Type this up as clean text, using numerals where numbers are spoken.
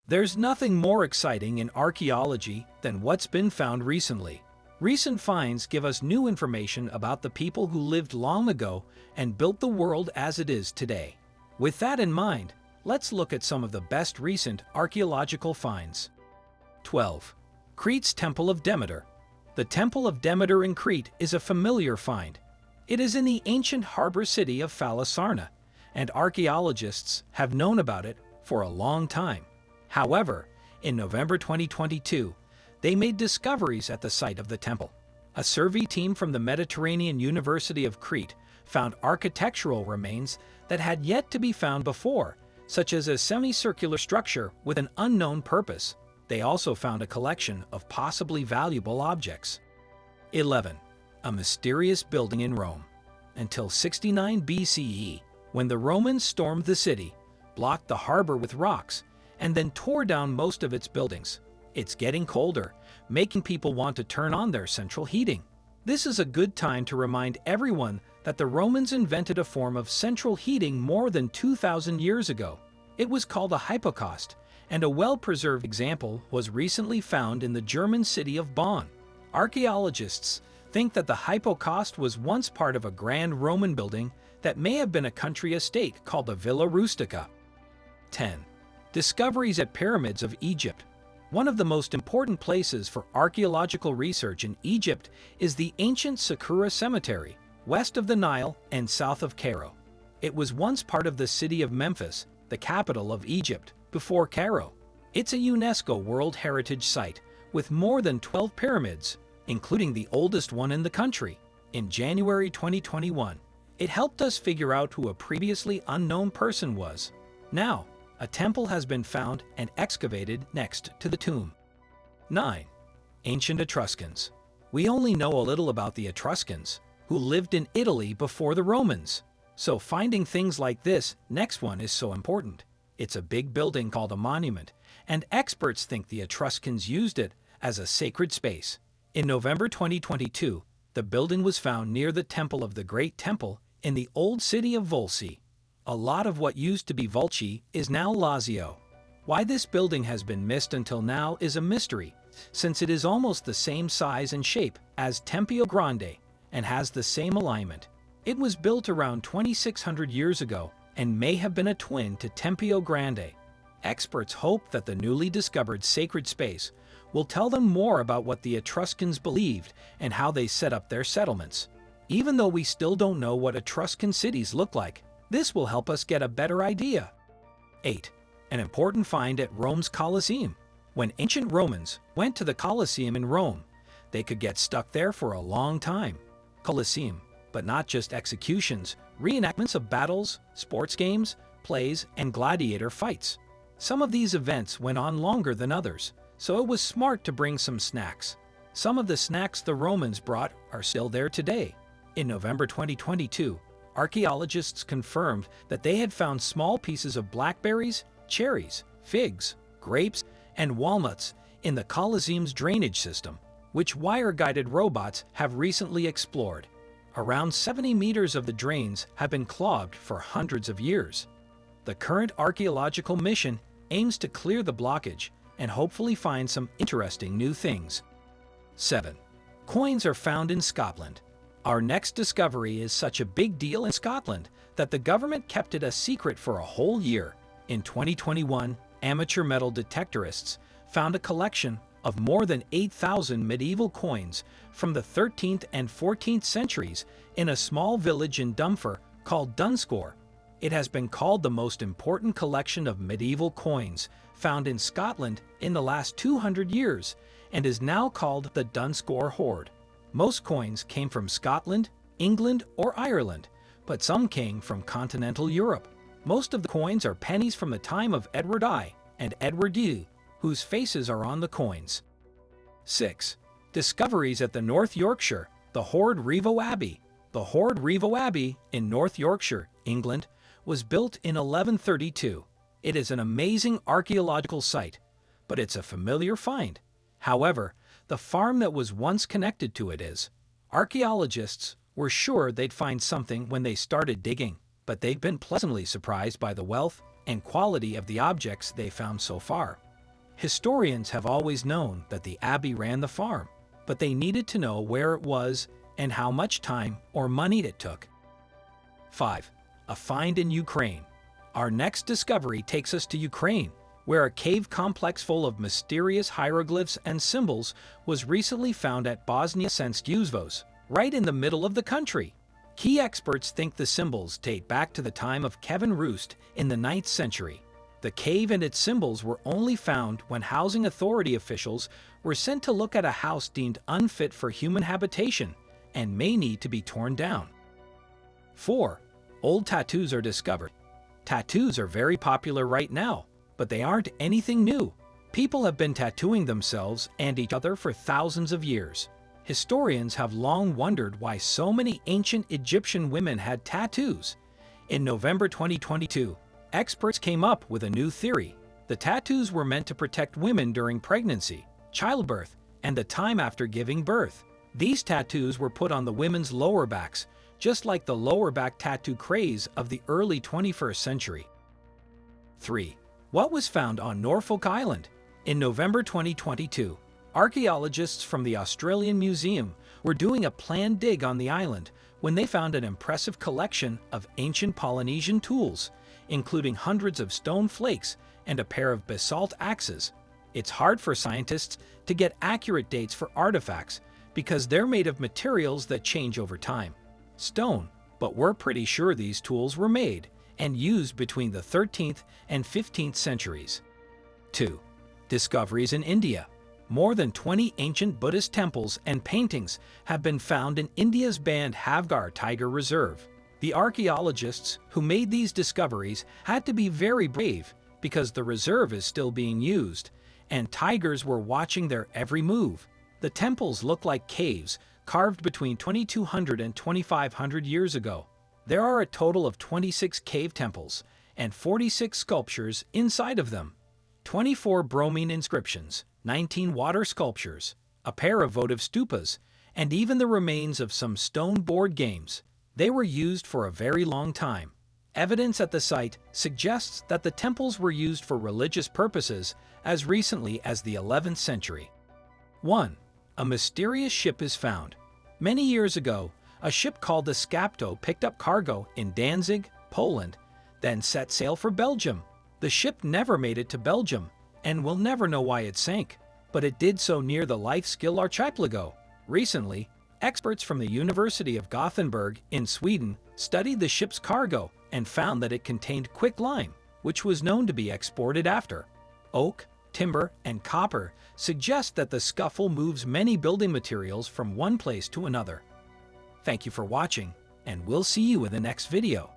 There's nothing more exciting in archaeology than what's been found recently. Recent finds give us new information about the people who lived long ago and built the world as it is today. With that in mind, let's look at some of the best recent archaeological finds. 12. Crete's Temple of Demeter. The Temple of Demeter in Crete is a familiar find. It is in the ancient harbor city of Phalasarna, and archaeologists have known about it for a long time. However, in November 2022, they made discoveries at the site of the temple. A survey team from the Mediterranean University of Crete found architectural remains that had yet to be found before, such as a semicircular structure with an unknown purpose. They also found a collection of possibly valuable objects. 11. A mysterious building in Rome. Until 69 BCE, when the Romans stormed the city, blocked the harbor with rocks, and then tore down most of its buildings. It's getting colder, making people want to turn on their central heating. This is a good time to remind everyone that the Romans invented a form of central heating more than 2,000 years ago. It was called a hypocaust, and a well-preserved example was recently found in the German city of Bonn. Archaeologists think that the hypocaust was once part of a grand Roman building that may have been a country estate called the Villa Rustica. 10. Discoveries at Pyramids of Egypt. One of the most important places for archaeological research in Egypt is the ancient Saqqara Cemetery, west of the Nile and south of Cairo. It was once part of the city of Memphis, the capital of Egypt, before Cairo. It's a UNESCO World Heritage Site with more than 12 pyramids, including the oldest one in the country. In January 2021, it helped us figure out who a previously unknown person was. Now, a temple has been found and excavated next to the tomb. 9. Ancient Etruscans. We only know a little about the Etruscans, who lived in Italy before the Romans. So finding things like this next one is so important. It's a big building called a monument, and experts think the Etruscans used it as a sacred space. In November 2022, the building was found near the Temple of the Great Temple in the old city of Volsi. A lot of what used to be Volci is now Lazio. Why this building has been missed until now is a mystery, since it is almost the same size and shape as Tempio Grande and has the same alignment. It was built around 2,600 years ago and may have been a twin to Tempio Grande. Experts hope that the newly discovered sacred space will tell them more about what the Etruscans believed and how they set up their settlements. Even though we still don't know what Etruscan cities look like, this will help us get a better idea. 8. An important find at Rome's Coliseum. When ancient Romans went to the Coliseum in Rome, they could get stuck there for a long time. Coliseum, but not just executions, reenactments of battles, sports games, plays, and gladiator fights. Some of these events went on longer than others, so it was smart to bring some snacks. Some of the snacks the Romans brought are still there today. In November 2022, archaeologists confirmed that they had found small pieces of blackberries, cherries, figs, grapes, and walnuts in the Coliseum's drainage system, which wire-guided robots have recently explored. Around 70 meters of the drains have been clogged for hundreds of years. The current archaeological mission aims to clear the blockage and hopefully find some interesting new things. 7. Coins are found in Scotland. Our next discovery is such a big deal in Scotland that the government kept it a secret for a whole year. In 2021, amateur metal detectorists found a collection of more than 8,000 medieval coins from the 13th and 14th centuries in a small village in Dumfrier called Dunscore. It has been called the most important collection of medieval coins found in Scotland in the last 200 years and is now called the Dunscore Horde. Most coins came from Scotland, England, or Ireland, but some came from continental Europe. Most of the coins are pennies from the time of Edward I and Edward II, whose faces are on the coins. 6. Discoveries at the North Yorkshire, the Horde Revo Abbey. The Horde Revo Abbey in North Yorkshire, England, was built in 1132. It is an amazing archaeological site, but it's a familiar find. However, the farm that was once connected to it is. Archaeologists were sure they'd find something when they started digging, but they've been pleasantly surprised by the wealth and quality of the objects they found so far. Historians have always known that the Abbey ran the farm, but they needed to know where it was and how much time or money it took. 5. A find in Ukraine. Our next discovery takes us to Ukraine, where a cave complex full of mysterious hieroglyphs and symbols was recently found at Bosnia-Sarajevo, right in the middle of the country. Key experts think the symbols date back to the time of Kevin Roost in the 9th century. The cave and its symbols were only found when housing authority officials were sent to look at a house deemed unfit for human habitation and may need to be torn down. 4. Old tattoos are discovered. Tattoos are very popular right now, but they aren't anything new. People have been tattooing themselves and each other for thousands of years. Historians have long wondered why so many ancient Egyptian women had tattoos. In November 2022, experts came up with a new theory. The tattoos were meant to protect women during pregnancy, childbirth, and the time after giving birth. These tattoos were put on the women's lower backs, just like the lower back tattoo craze of the early 21st century. 3. What was found on Norfolk Island? In November 2022, archaeologists from the Australian Museum were doing a planned dig on the island when they found an impressive collection of ancient Polynesian tools, including hundreds of stone flakes and a pair of basalt axes. It's hard for scientists to get accurate dates for artifacts because they're made of materials that change over time. Stone, but we're pretty sure these tools were made and used between the 13th and 15th centuries. 2. Discoveries in India. More than 20 ancient Buddhist temples and paintings have been found in India's Bandhavgarh Tiger Reserve. The archaeologists who made these discoveries had to be very brave because the reserve is still being used, and tigers were watching their every move. The temples look like caves carved between 2200 and 2500 years ago. There are a total of 26 cave temples and 46 sculptures inside of them. 24 bromine inscriptions, 19 water sculptures, a pair of votive stupas, and even the remains of some stone board games. They were used for a very long time. Evidence at the site suggests that the temples were used for religious purposes as recently as the 11th century. 1. A mysterious ship is found. Many years ago, a ship called the Scapto picked up cargo in Danzig, Poland, then set sail for Belgium. The ship never made it to Belgium, and we'll never know why it sank, but it did so near the Life Skill Archipelago. Recently, experts from the University of Gothenburg in Sweden studied the ship's cargo and found that it contained quicklime, which was known to be exported after. Oak, timber, and copper suggest that the scuffle moves many building materials from one place to another. Thank you for watching, and we'll see you in the next video.